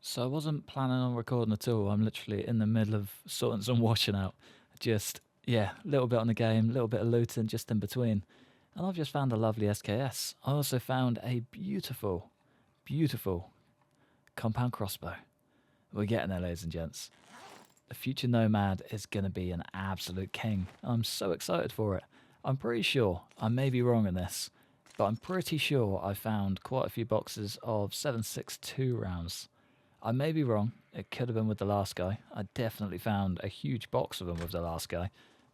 So I wasn't planning on recording at all. I'm literally in the middle of sorting some washing out. Just, yeah, a little bit on the game, a little bit of looting just in between. And I've just found a lovely SKS. I also found a beautiful, beautiful compound crossbow. We're getting there, ladies and gents. The future Nomad is going to be an absolute king. I'm so excited for it. I'm pretty sure, I may be wrong in this, but I'm pretty sure I found quite a few boxes of 7.62 rounds. I may be wrong. It could have been with the last guy. I definitely found a huge box of them with the last guy.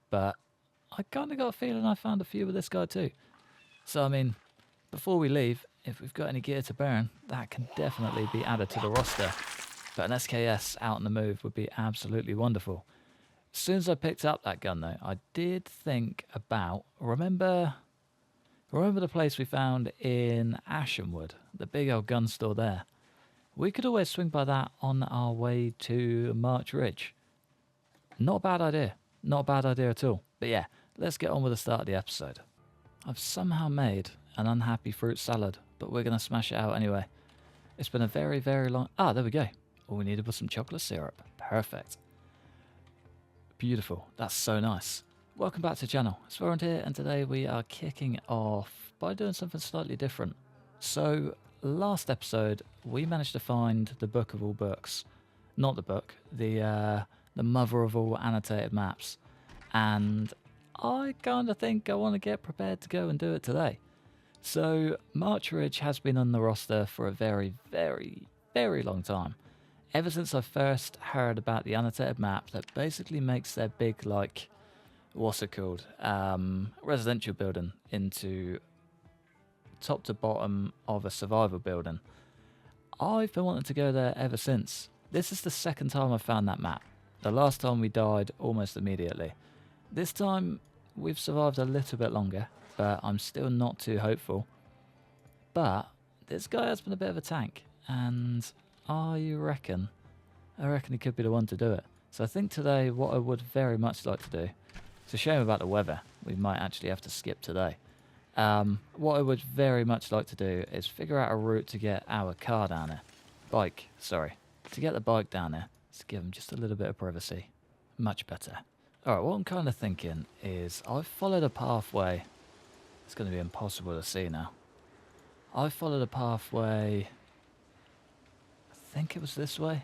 But I kind of got a feeling I found a few with this guy too. So, I mean, before we leave, if we've got any gear to burn, that can definitely be added to the roster. But an SKS out on the move would be absolutely wonderful. As soon as I picked up that gun, though, I did think about... Remember the place we found in Ashenwood? The big old gun store there. We could always swing by that on our way to March Ridge. Not a bad idea. Not a bad idea at all. But yeah, let's get on with the start of the episode. I've somehow made an unhappy fruit salad, but we're going to smash it out anyway. It's been a very, very long... Ah, there we go. All we needed was some chocolate syrup. Perfect. Beautiful. That's so nice. Welcome back to the channel. It's Warren here, and today we are kicking off by doing something slightly different. So, last episode, we managed to find the book of all books. Not the book, the mother of all annotated maps. And I kind of think I want to get prepared to go and do it today. So, March Ridge has been on the roster for a very, very, very long time. Ever since I first heard about the annotated map that basically makes their big, like, what's it called? Residential building into top to bottom of a survival building. I've been wanting to go there ever since. This is the second time I've found that map. The last time we died almost immediately. This time we've survived a little bit longer, but I'm still not too hopeful. But this guy has been a bit of a tank, and I reckon he could be the one to do it. So I think today what I would very much like to do, it's a shame about the weather, we might actually have to skip today. What I would very much like to do is figure out a route to get our car down there. To get the bike down there, to give them just a little bit of privacy. Much better. Alright, what I'm kind of thinking is I've followed a pathway. It's going to be impossible to see now. I've followed a pathway. I think it was this way.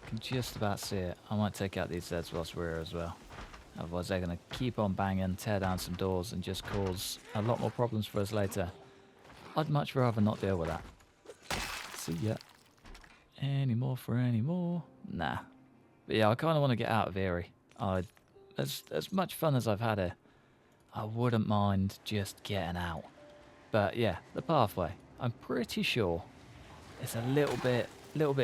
I can just about see it. I might take out these zeds whilst we're here as well. Otherwise they're going to keep on banging, tear down some doors and just cause a lot more problems for us later. I'd much rather not deal with that. See ya. Any more for any more? Nah. But yeah, I kind of want to get out of Erie. As much fun as I've had here, I wouldn't mind just getting out. But yeah, the pathway. I'm pretty sure it's a little bit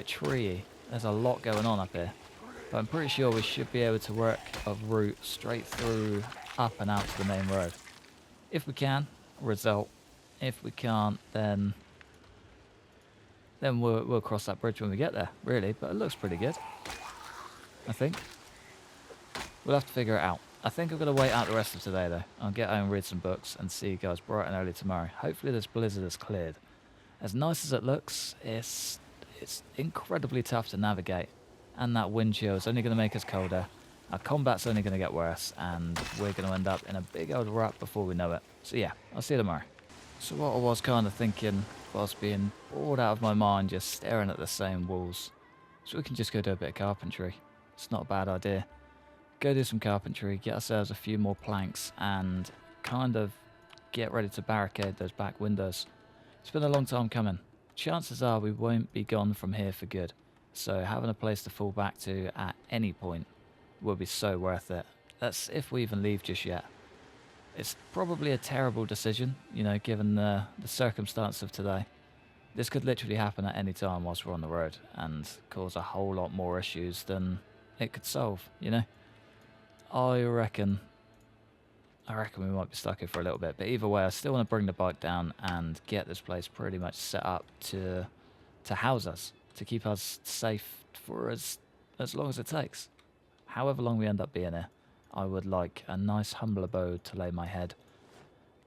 treey. There's a lot going on up here. But I'm pretty sure we should be able to work a route straight through, up and out to the main road. If we can, result. If we can't, then we'll cross that bridge when we get there, really. But it looks pretty good, I think. We'll have to figure it out. I think I'm going to wait out the rest of today, though. I'll get home and read some books and see you guys bright and early tomorrow. Hopefully this blizzard is cleared. As nice as it looks, it's incredibly tough to navigate. And that wind chill is only going to make us colder. Our combat's only going to get worse. And we're going to end up in a big old rut before we know it. So yeah, I'll see you tomorrow. So what I was kind of thinking whilst being bored out of my mind, just staring at the same walls. So we can just go do a bit of carpentry. It's not a bad idea. Go do some carpentry, get ourselves a few more planks, and kind of get ready to barricade those back windows. It's been a long time coming. Chances are we won't be gone from here for good. So having a place to fall back to at any point will be so worth it. That's if we even leave just yet. It's probably a terrible decision, you know, given the circumstance of today. This could literally happen at any time whilst we're on the road and cause a whole lot more issues than it could solve, you know. I reckon we might be stuck here for a little bit, but either way, I still want to bring the bike down and get this place pretty much set up to house us, to keep us safe for as long as it takes. However long we end up being here, I would like a nice humble abode to lay my head.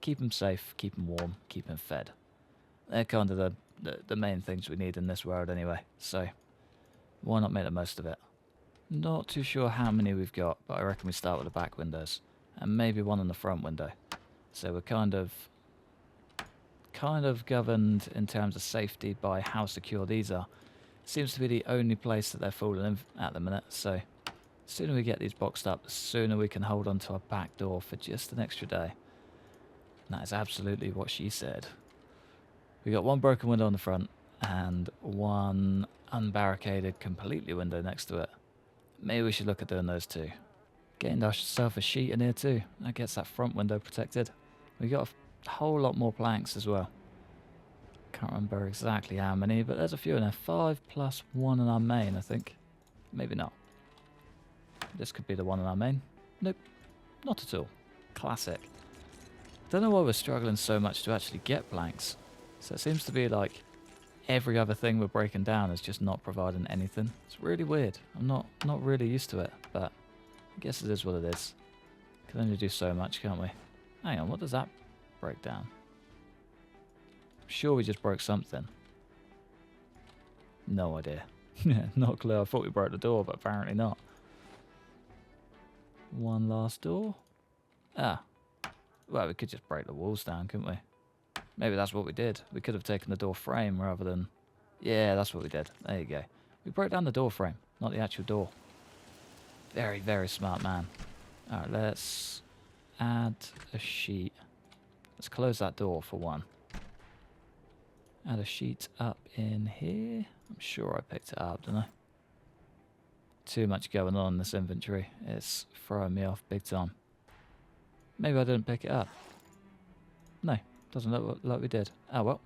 Keep him safe, keep him warm, keep him fed. They're kind of the main things we need in this world anyway. So why not make the most of it? Not too sure how many we've got, but I reckon we start with the back windows and maybe one in the front window. So we're kind of governed in terms of safety by how secure these are. Seems to be the only place that they're falling in at the minute. So the sooner we get these boxed up, the sooner we can hold on to our back door for just an extra day. And that is absolutely what she said. We got one broken window on the front and one unbarricaded completely window next to it. Maybe we should look at doing those too. Getting ourselves a sheet in here too. That gets that front window protected. We got a whole lot more planks as well. Can't remember exactly how many, but there's a few in there. 5 plus 1 in our main, I think. Maybe not. This could be the one in our main. Nope, not at all. Classic. Don't know why we're struggling so much to actually get planks. So it seems to be like every other thing we're breaking down is just not providing anything. It's really weird. I'm not really used to it, but I guess it is what it is. Can only do so much, can't we? Hang on, what does that break down? I'm sure we just broke something. No idea. Not a clue. I thought we broke the door, but apparently not. One last door. Ah. Well, we could just break the walls down, couldn't we? Maybe that's what we did. We could have taken the door frame rather than... Yeah, that's what we did. There you go. We broke down the door frame, not the actual door. Very, very smart man. Alright, let's add a sheet. Let's close that door for one. Add a sheet up in here. I'm sure I picked it up, didn't I? Too much going on in this inventory. It's throwing me off big time. Maybe I didn't pick it up. No, doesn't look like we did. Oh well.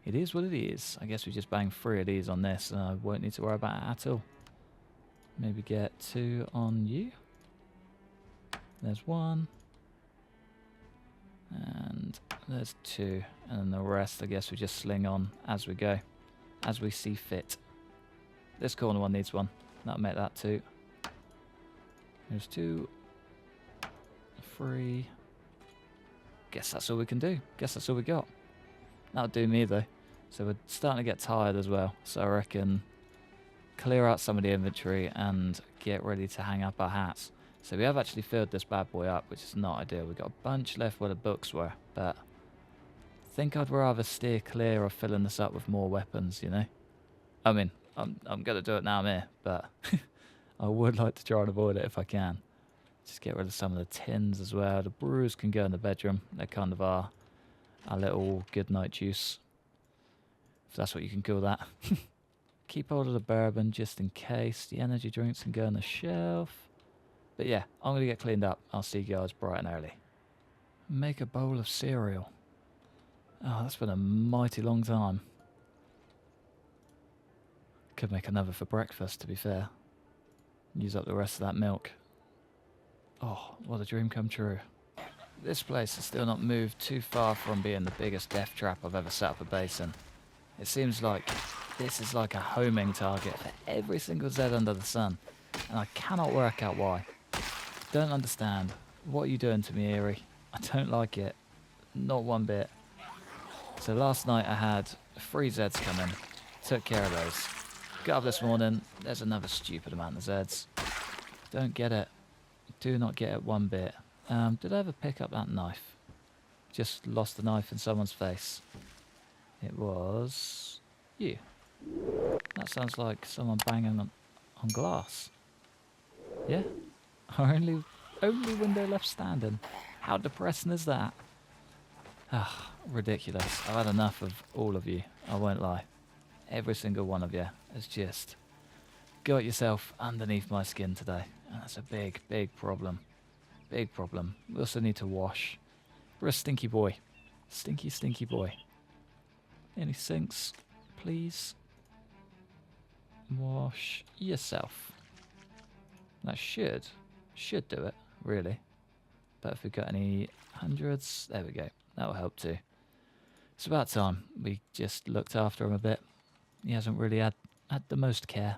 It is what it is. I guess we just bang 3 of these on this and I won't need to worry about it at all. Maybe get 2 on you. There's 1. And there's 2. And then the rest I guess we just sling on as we go. As we see fit. This corner one needs 1. That'll make that 2. There's 2. 3. Guess that's all we can do. Guess that's all we got. That'll do me though. So we're starting to get tired as well. So I reckon clear out some of the inventory and get ready to hang up our hats. So we have actually filled this bad boy up, which is not ideal. We've got a bunch left where the books were, but I think I'd rather steer clear of filling this up with more weapons, you know? I mean, I'm going to do it now I'm here, but I would like to try and avoid it if I can. Just get rid of some of the tins as well. The brews can go in the bedroom. They're kind of our little good night juice, if that's what you can call that. Keep hold of the bourbon just in case. The energy drinks can go on the shelf. But yeah, I'm going to get cleaned up. I'll see you guys bright and early. Make a bowl of cereal. Oh, that's been a mighty long time. Could make another for breakfast, to be fair. Use up the rest of that milk. Oh, what a dream come true. This place has still not moved too far from being the biggest death trap I've ever set up a base in. It seems like this is like a homing target for every single Zed under the sun, and I cannot work out why. Don't understand. What are you doing to me, Eerie? I don't like it. Not one bit. So last night I had 3 Zeds come in. Took care of those. Got up this morning, there's another stupid amount of Zeds. Don't get it. Do not get it one bit. Did I ever pick up that knife? Just lost the knife in someone's face. It was you. That sounds like someone banging on glass. Yeah? Our only window left standing. How depressing is that? Ah, ridiculous. I've had enough of all of you. I won't lie. Every single one of you has just got yourself underneath my skin today. And that's a big, big problem. Big problem. We also need to wash. We're a stinky boy. Stinky, stinky boy. Any sinks, please? Wash yourself. That should do it, really. But if we've got any hundreds, there we go. That'll help too. It's about time we just looked after him a bit. He hasn't really had the most care.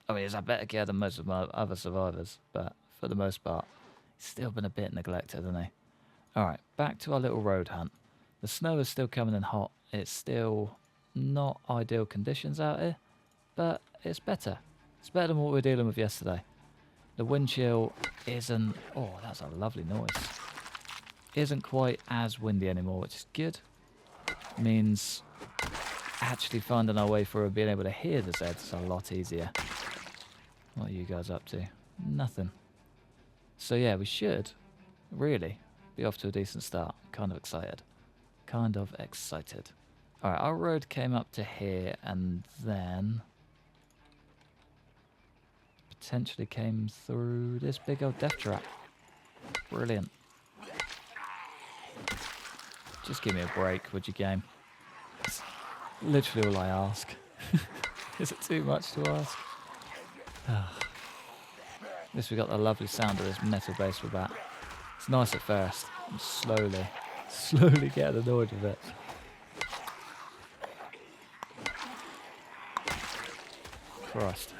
I mean, he's had better care than most of my other survivors, but for the most part, he's still been a bit neglected, hasn't he? Alright, back to our little road hunt. The snow is still coming in hot. It's still Not ideal conditions out here, but it's better. It's better than what we were dealing with yesterday. The wind chill isn't... Oh, that's a lovely noise. Isn't quite as windy anymore, which is good. Means actually finding our way through and being able to hear the Zeds is a lot easier. What are you guys up to? Nothing. So yeah, we should really be off to a decent start. Kind of excited. Kind of excited. Alright, our road came up to here and then potentially came through this big old death trap. Brilliant. Just give me a break, would you, game? It's literally all I ask. Is it too much to ask? At least we got the lovely sound of this metal bass with that. It's nice at first. I'm slowly getting annoyed with it. Christ.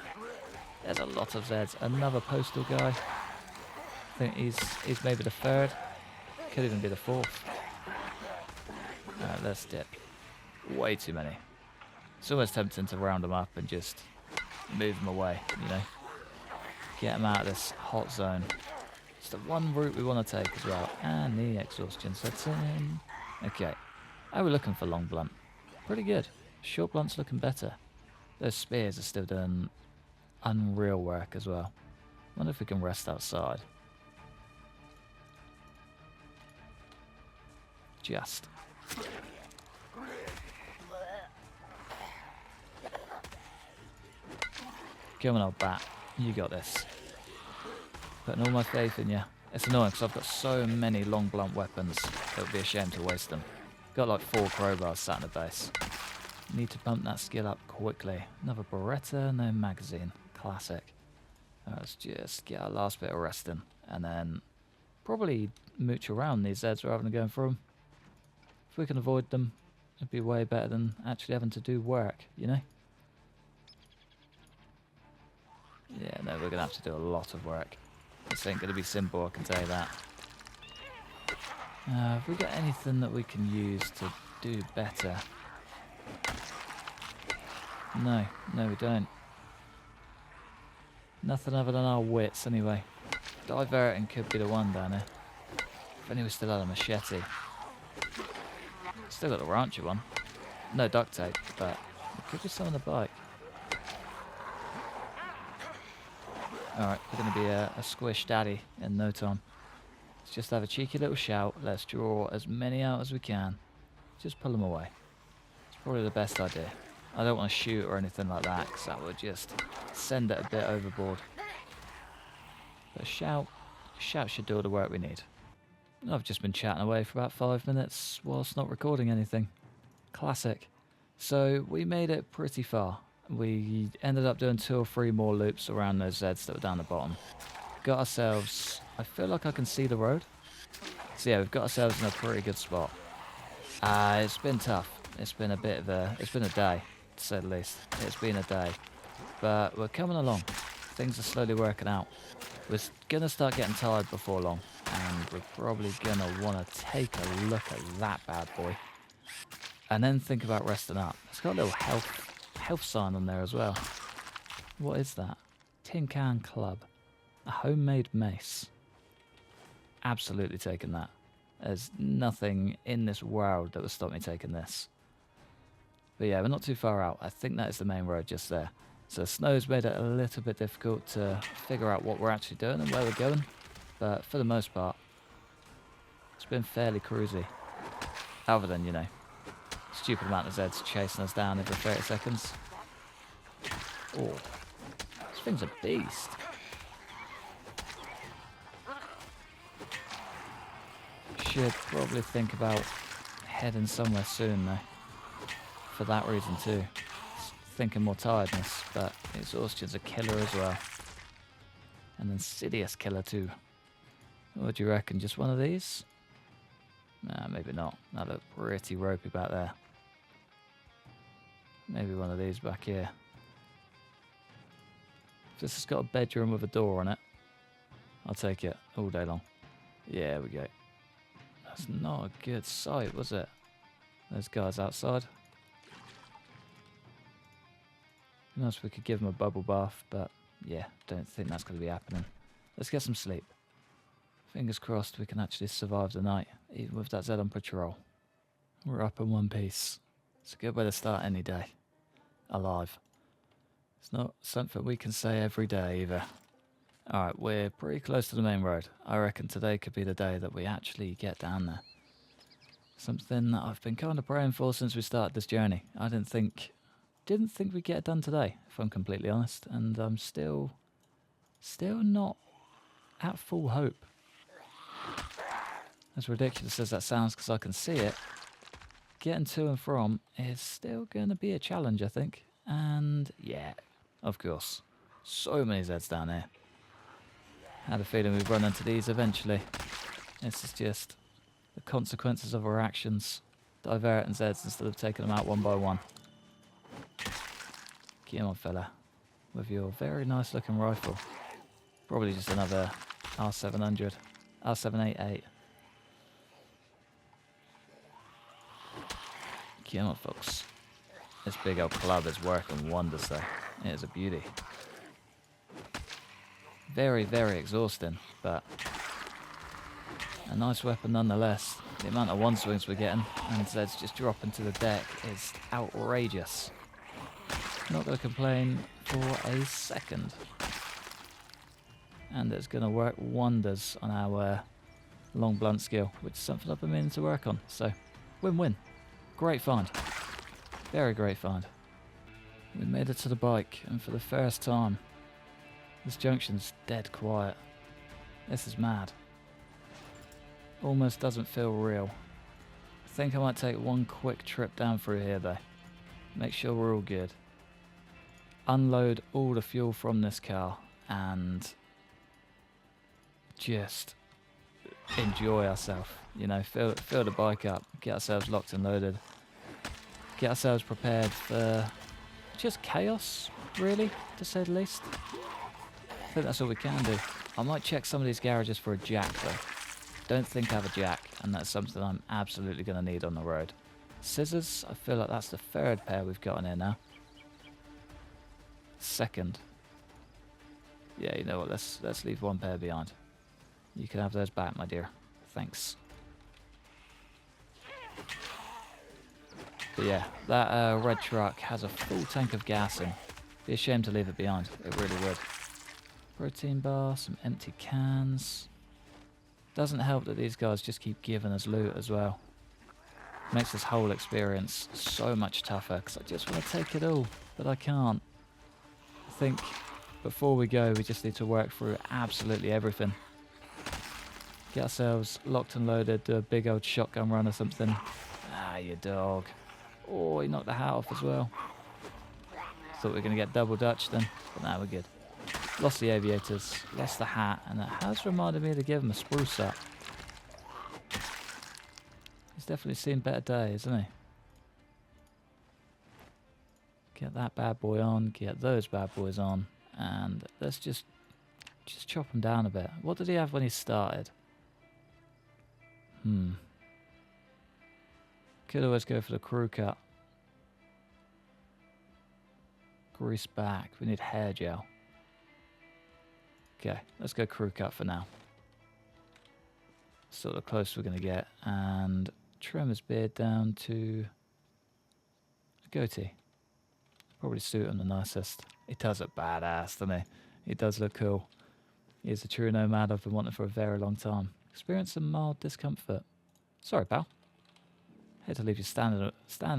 There's a lot of Zeds. Another postal guy. I think he's maybe the third. Could even be the fourth. Alright, let's dip. Way too many. It's almost tempting to round them up and just move them away, you know. Get them out of this hot zone. It's the one route we want to take as well. And the exhaustion sets in. Okay. How are we looking for long blunt? Pretty good. Short blunt's looking better. Those spears are still doing unreal work as well. Wonder if we can rest outside. Just. Come on, old bat. You got this. Putting all my faith in you. It's annoying because I've got so many long blunt weapons. It would be a shame to waste them. Got like 4 crowbars sat in the base. Need to bump that skill up quickly. Another Beretta, no magazine. Classic. Alright, let's just get our last bit of resting. And then probably mooch around these Zeds rather than going through them. If we can avoid them, it'd be way better than actually having to do work, you know? Yeah, no, we're going to have to do a lot of work. This ain't going to be simple, I can tell you that. Have we got anything that we can use to do better? No, we don't. Nothing other than our wits, anyway. Diverting could be the one down here. If only we still had a machete. Still got the rancher one. No duct tape, but there could be some on the bike. Alright, we're going to be a squish daddy in no time. Let's just have a cheeky little shout. Let's draw as many out as we can. Just pull them away. It's probably the best idea. I don't want to shoot or anything like that, because that would just send it a bit overboard. But shout should do all the work we need. I've just been chatting away for about 5 minutes whilst not recording anything. Classic. So we made it pretty far. We ended up doing 2 or 3 more loops around those Zeds that were down the bottom. Got ourselves... I feel like I can see the road. So yeah, we've got ourselves in a pretty good spot. It's been tough. It's been a bit of a... It's been a day, to say the least. It's been a day. But we're coming along. Things are slowly working out. We're going to start getting tired before long. And we're probably going to want to take a look at that bad boy. And then think about resting up. It's got a little health sign on there as well. What is that? Tin Can Club. A homemade mace. Absolutely taking that. There's nothing in this world that would stop me taking this. But yeah, we're not too far out. I think that is the main road just there. So snow's made it a little bit difficult to figure out what we're actually doing and where we're going. But for the most part, it's been fairly cruisy. Other than, you know, stupid amount of Zeds chasing us down every 30 seconds. Oh, this thing's a beast. Should probably think about heading somewhere soon though. For that reason too. Thinking more tiredness, but exhaustion's a killer as well. An insidious killer too. What do you reckon? Just one of these? Nah, maybe not. That looked pretty ropey back there. Maybe one of these back here. If this has got a bedroom with a door on it, I'll take it all day long. Yeah, there we go. That's not a good sight, was it? Those guys outside. Who knows if we could give him a bubble bath, but yeah, don't think that's going to be happening. Let's get some sleep. Fingers crossed we can actually survive the night, even with that Zed on patrol. We're up in one piece. It's a good way to start any day. Alive. It's not something we can say every day either. Alright, we're pretty close to the main road. I reckon today could be the day that we actually get down there. Something that I've been kind of praying for since we started this journey. I didn't think we'd get it done today, if I'm completely honest, and I'm still not at full hope. As ridiculous as that sounds, because I can see it, getting to and from is still going to be a challenge, I think. And yeah, of course, so many Zeds down here. Had a feeling we'd run into these eventually. This is just the consequences of our actions. Diverting Zeds instead of taking them out one by one. Come on, fella, with your very nice looking rifle. Probably just another R700, R788. Come on, folks. This big old club is working wonders though. It is a beauty. Very, very exhausting, but a nice weapon nonetheless. The amount of one swings we're getting and Zeds just dropping to the deck is outrageous. Not going to complain for a second. And it's going to work wonders on our long blunt skill, which is something I've been meaning to work on. So, win-win. Great find. Very great find. We made it to the bike, and for the first time, this junction's dead quiet. This is mad. Almost doesn't feel real. I think I might take one quick trip down through here though. Make sure we're all good. Unload all the fuel from this car and just enjoy ourselves. You know, fill the bike up, get ourselves locked and loaded. Get ourselves prepared for just chaos, really, to say the least. I think that's all we can do. I might check some of these garages for a jack though. Don't think I have a jack, and that's something I'm absolutely going to need on the road. Scissors, I feel like that's the third pair we've got in here now. Second. Yeah, you know what, let's leave one pair behind. You can have those back, my dear. Thanks. But yeah, that red truck has a full tank of gas in. Be a shame to leave it behind. It really would. Protein bar, some empty cans. Doesn't help that these guys just keep giving us loot as well. Makes this whole experience so much tougher because I just want to take it all, but I can't. I think before we go, we just need to work through absolutely everything. Get ourselves locked and loaded, do a big old shotgun run or something. Ah, you dog. Oh, he knocked the hat off as well. Thought we were going to get double Dutch then, but now we're good. Lost the aviators, lost the hat, and it has reminded me to give him a spruce up. He's definitely seen better days, hasn't he? Get that bad boy on, get those bad boys on, and let's just chop him down a bit. What did he have when he started? Could always go for the crew cut. Grease back. We need hair gel. Okay, let's go crew cut for now. Sort of close we're going to get. And trim his beard down to a goatee. Probably suit him the nicest. He does look badass, doesn't he? He does look cool. He's a true nomad I've been wanting for a very long time. Experience some mild discomfort. Sorry, pal. Hate to leave you standing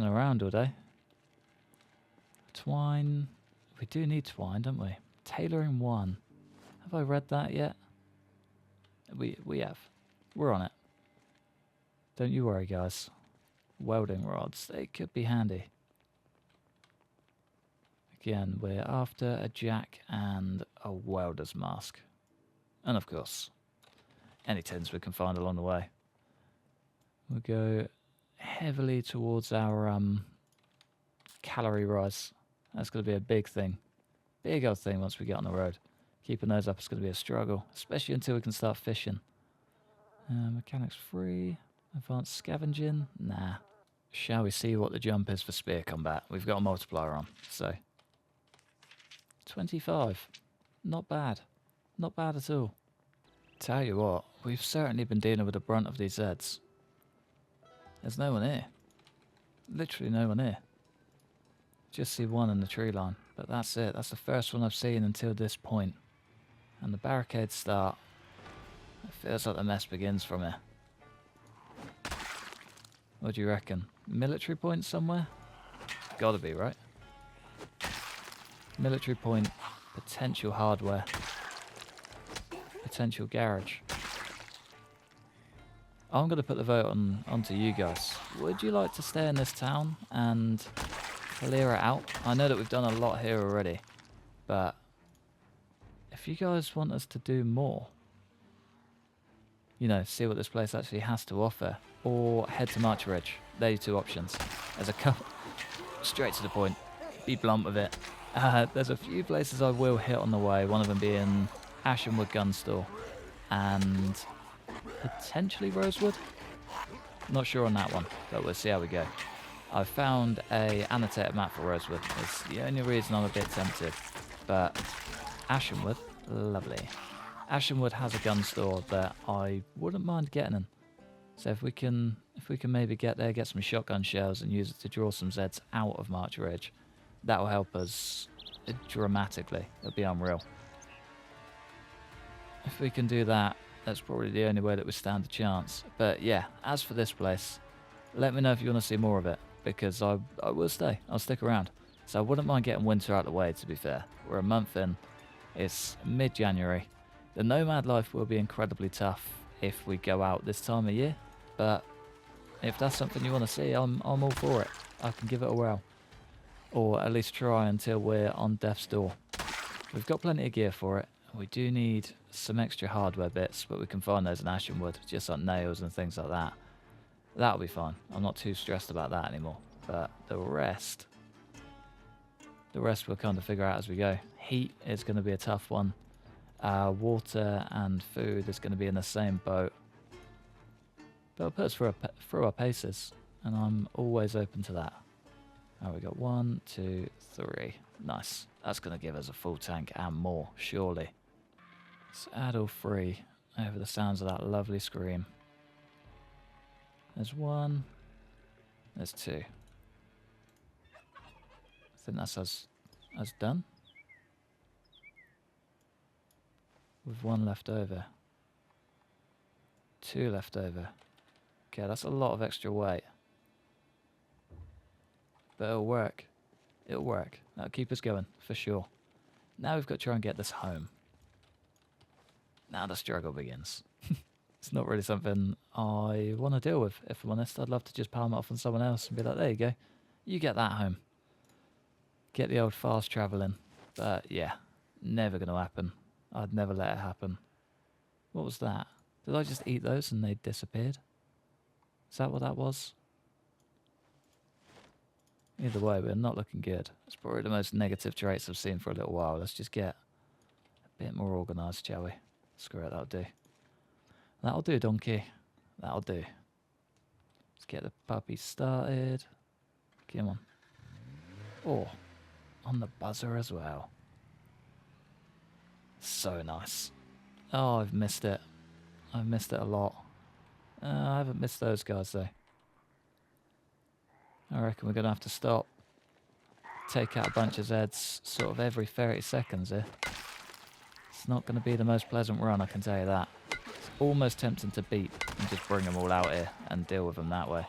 around all day. Twine. We do need twine, don't we? Tailoring 1. Have I read that yet? We have. We're on it. Don't you worry, guys. Welding rods. They could be handy. Again, we're after a jack and a welder's mask. And of course, any tins we can find along the way. We'll go heavily towards our calorie rise. That's going to be a big thing. Big old thing once we get on the road. Keeping those up is going to be a struggle, especially until we can start fishing. Mechanics free. Advanced scavenging. Nah. Shall we see what the jump is for spear combat? We've got a multiplier on, so 25. Not bad. Not bad at all. Tell you what, we've certainly been dealing with the brunt of these zeds. There's no one here. Literally no one here. Just see one in the tree line, but that's it. That's the first one I've seen until this point. And the barricades start. It feels like the mess begins from here. What do you reckon? Military point somewhere? Gotta be, right? Military point, potential hardware, potential garage. I'm going to put the vote onto you guys. Would you like to stay in this town and clear it out? I know that we've done a lot here already, but if you guys want us to do more, you know, see what this place actually has to offer, or head to March Ridge. They're your two options. There's a couple, straight to the point, be blunt with it. There's a few places I will hit on the way, one of them being Ashenwood Gun Store, and potentially Rosewood. Not sure on that one, but we'll see how we go. I found a annotated map for Rosewood. It's the only reason I'm a bit tempted. But Ashenwood, lovely. Ashenwood has a gun store that I wouldn't mind getting in. So if we can maybe get there, get some shotgun shells and use it to draw some Zeds out of March Ridge, that will help us dramatically. It'll be unreal. If we can do that, that's probably the only way that we stand a chance. But yeah, as for this place, let me know if you want to see more of it, because I will stay. I'll stick around. So I wouldn't mind getting winter out of the way, to be fair. We're a month in. It's mid-January. The nomad life will be incredibly tough if we go out this time of year, but if that's something you want to see, I'm all for it. I can give it a whirl. Or at least try until we're on death's door. We've got plenty of gear for it. We do need some extra hardware bits, but we can find those in Ashenwood, just like nails and things like that. That'll be fine. I'm not too stressed about that anymore. But the rest we'll kind of figure out as we go. Heat is going to be a tough one. Water and food is going to be in the same boat. But it'll put us through our paces, and I'm always open to that. We got 1, 2, 3. Nice. That's going to give us a full tank and more, surely. Let's add all 3 over the sounds of that lovely scream. There's 1. There's 2. I think that's us done. With 1 left over. 2 left over. Okay, that's a lot of extra weight. But it'll work. It'll work. That'll keep us going, for sure. Now we've got to try and get this home. Now the struggle begins. It's not really something I want to deal with, if I'm honest. I'd love to just palm it off on someone else and be like, there you go. You get that home. Get the old fast travelling. But yeah, never going to happen. I'd never let it happen. What was that? Did I just eat those and they disappeared? Is that what that was? Either way, we're not looking good. It's probably the most negative traits I've seen for a little while. Let's just get a bit more organised, shall we? Screw it, that'll do. That'll do, donkey. That'll do. Let's get the puppy started. Come on. Oh, on the buzzer as well. So nice. Oh, I've missed it. I've missed it a lot. I haven't missed those guys, though. I reckon we're going to have to stop. Take out a bunch of Zeds sort of every 30 seconds here. It's not going to be the most pleasant run, I can tell you that. It's almost tempting to beat and just bring them all out here and deal with them that way.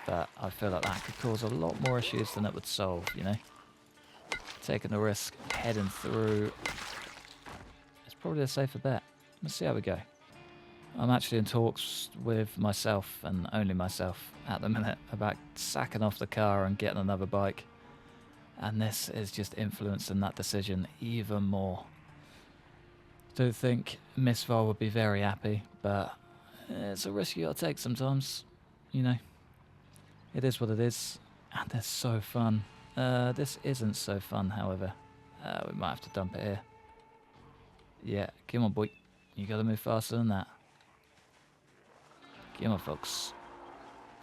But I feel like that could cause a lot more issues than it would solve, you know? Taking the risk, heading through. It's probably a safer bet. Let's see how we go. I'm actually in talks with myself, and only myself at the minute, about sacking off the car and getting another bike. And this is just influencing that decision even more. Don't think Miss Val would be very happy, but it's a risk you gotta take sometimes, you know. It is what it is, and they're so fun. This isn't so fun, however. We might have to dump it here. Yeah, come on, boy. You gotta move faster than that. Come on, folks.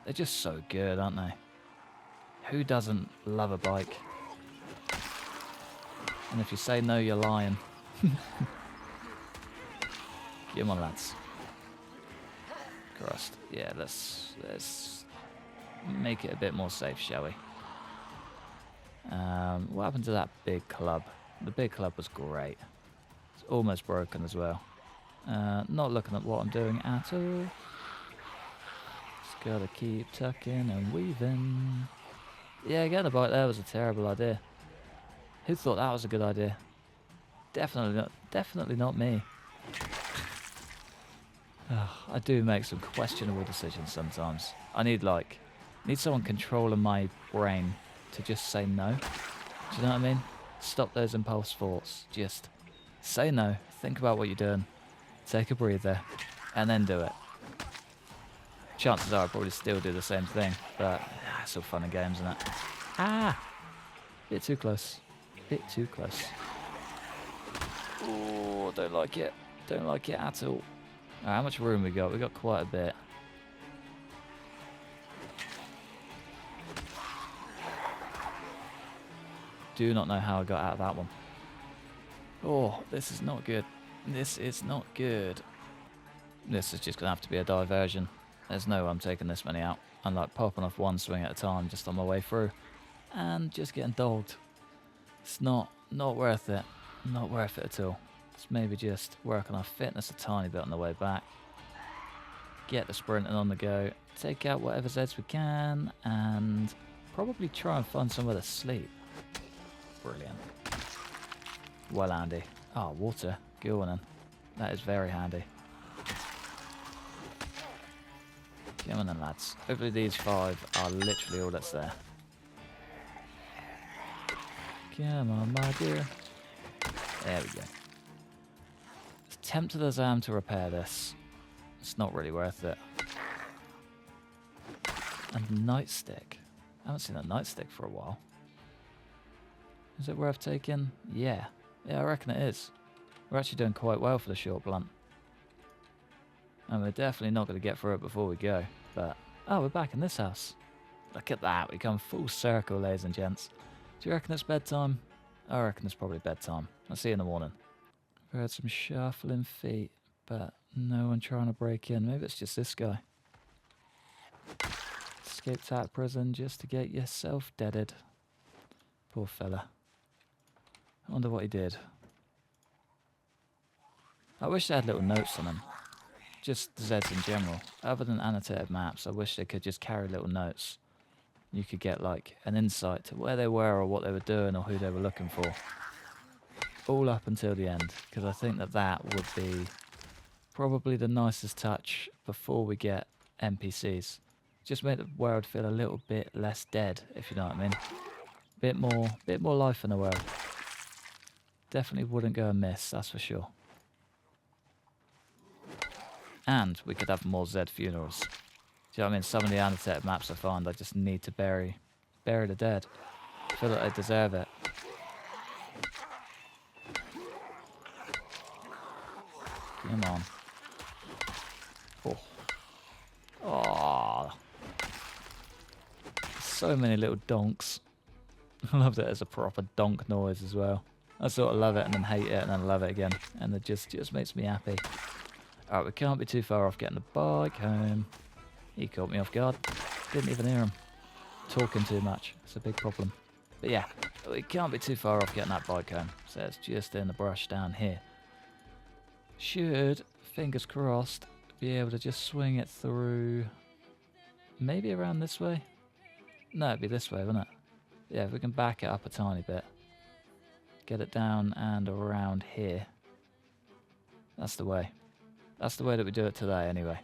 They're just so good, aren't they? Who doesn't love a bike? And if you say no, you're lying. Come on, lads. Christ. Yeah, let's make it a bit more safe, shall we? What happened to that big club? The big club was great. It's almost broken as well. Not looking at what I'm doing at all. Just gotta keep tucking and weaving. Yeah, getting a bike there was a terrible idea. Who thought that was a good idea? Definitely not me. I do make some questionable decisions sometimes. I need someone controlling my brain to just say no. Do you know what I mean? Stop those impulse thoughts. Just say no. Think about what you're doing. Take a breather, and then do it. Chances are I'll probably still do the same thing, but it's all fun and games, isn't it? Ah! Bit too close. Bit too close. Oh, don't like it. Don't like it at all. Right, how much room we got? We got quite a bit. Do not know how I got out of that one. Oh, this is not good. This is not good. This is just going to have to be a diversion. There's no way I'm taking this many out. I'm like popping off one swing at a time just on my way through. And just getting dogged. It's not worth it. Not worth it at all. Let's maybe just work on our fitness a tiny bit on the way back. Get the sprinting on the go. Take out whatever zeds we can. And probably try and find somewhere to sleep. Brilliant. Well handy. Oh, water. Go on then. That is very handy. Come on then, lads. Hopefully these 5 are literally all that's there. Come on, my dear. There we go. As tempted as I am to repair this, it's not really worth it. And nightstick. I haven't seen a nightstick for a while. Is it worth taking? Yeah. Yeah, I reckon it is. We're actually doing quite well for the short blunt. And we're definitely not going to get through it before we go. But, oh, we're back in this house. Look at that. We come full circle, ladies and gents. Do you reckon it's bedtime? I reckon it's probably bedtime. I'll see you in the morning. I've heard some shuffling feet, but no one trying to break in. Maybe it's just this guy. Escaped out of prison just to get yourself deaded. Poor fella. I wonder what he did. I wish they had little notes on them. Just Zeds in general. Other than annotated maps, I wish they could just carry little notes. You could get like an insight to where they were or what they were doing or who they were looking for. All up until the end, because I think that would be probably the nicest touch before we get NPCs. Just make the world feel a little bit less dead, if you know what I mean. Bit more life in the world. Definitely wouldn't go amiss, that's for sure. And we could have more Zed funerals. Do you know what I mean? Some of the annotated maps I find, I just need to bury the dead. I feel like they deserve it. Come on. Oh. Oh. So many little donks. I love that as a proper donk noise as well. I sort of love it and then hate it and then love it again. And it just makes me happy. Alright, we can't be too far off getting the bike home. He caught me off guard. Didn't even hear him. Talking too much. It's a big problem. But yeah, we can't be too far off getting that bike home. So it's just in the brush down here. Should, fingers crossed, be able to just swing it through. Maybe around this way? No, it'd be this way, wouldn't it? Yeah, if we can back it up a tiny bit. Get it down and around here. That's the way. That's the way that we do it today, anyway.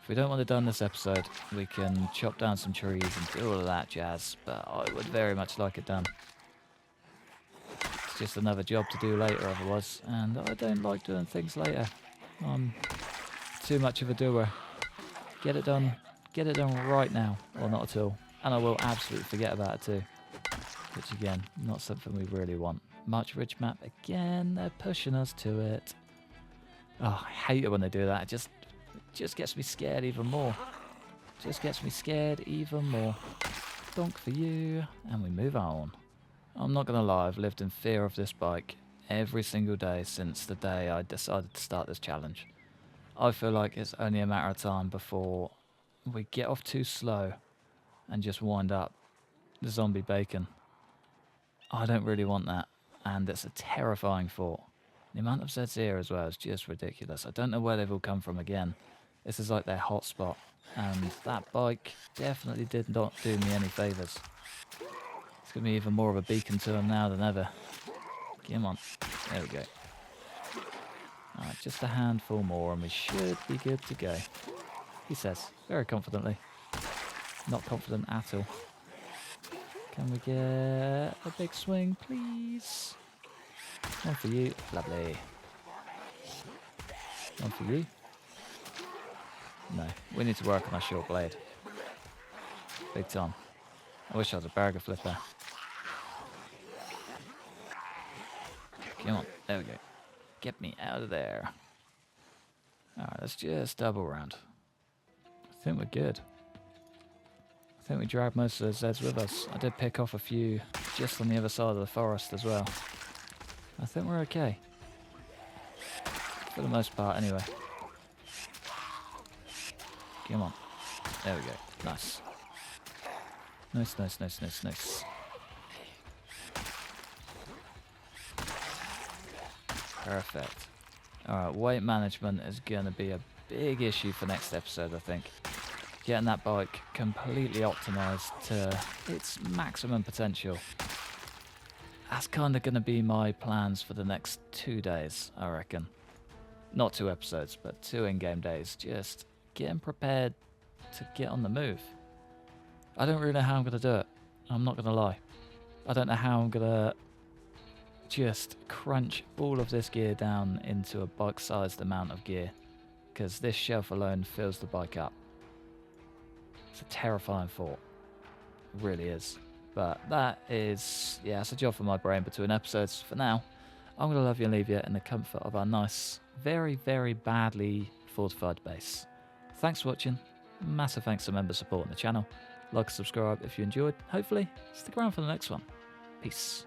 If we don't want it done this episode, we can chop down some trees and do all of that jazz, but I would very much like it done. It's just another job to do later otherwise, and I don't like doing things later. I'm too much of a doer. Get it done right now, or not at all. And I will absolutely forget about it too. Which again, not something we really want. March Ridge map again, they're pushing us to it. Oh, I hate it when they do that. It just gets me scared even more. Just gets me scared even more. Donk for you, and we move on. I'm not going to lie, I've lived in fear of this bike every single day since the day I decided to start this challenge. I feel like it's only a matter of time before we get off too slow and just wind up the zombie bacon. I don't really want that, and it's a terrifying thought. The amount of zeds here as well is just ridiculous. I don't know where they've all come from again. This is like their hotspot, and that bike definitely did not do me any favours. It's going to be even more of a beacon to them now than ever. Come on. There we go. Alright, just a handful more and we should be good to go. He says, very confidently. Not confident at all. Can we get a big swing, please? One for you. Lovely. One for you. No, we need to work on our short blade. Big time. I wish I was a burger flipper. Come on, there we go. Get me out of there. Alright, let's just double round. I think we're good. I think we dragged most of those zeds with us. I did pick off a few just on the other side of the forest as well. I think we're okay. For the most part, anyway. Come on. There we go. Nice. Nice, nice, nice, nice, nice. Perfect. Alright, weight management is going to be a big issue for next episode, I think. Getting that bike completely optimised to its maximum potential. That's kind of going to be my plans for the next 2 days, I reckon. Not 2 episodes, but 2 in-game days. Just getting prepared to get on the move. I don't really know how I'm going to do it. I'm not going to lie. I don't know how I'm going to just crunch all of this gear down into a bike-sized amount of gear, because this shelf alone fills the bike up. It's a terrifying thought. It really is. But that is, yeah, it's a job for my brain between episodes. For now, I'm going to love you and leave you in the comfort of our nice, very, very badly fortified base. Thanks for watching. Massive thanks to members supporting the channel. Like and subscribe if you enjoyed. Hopefully, stick around for the next one. Peace.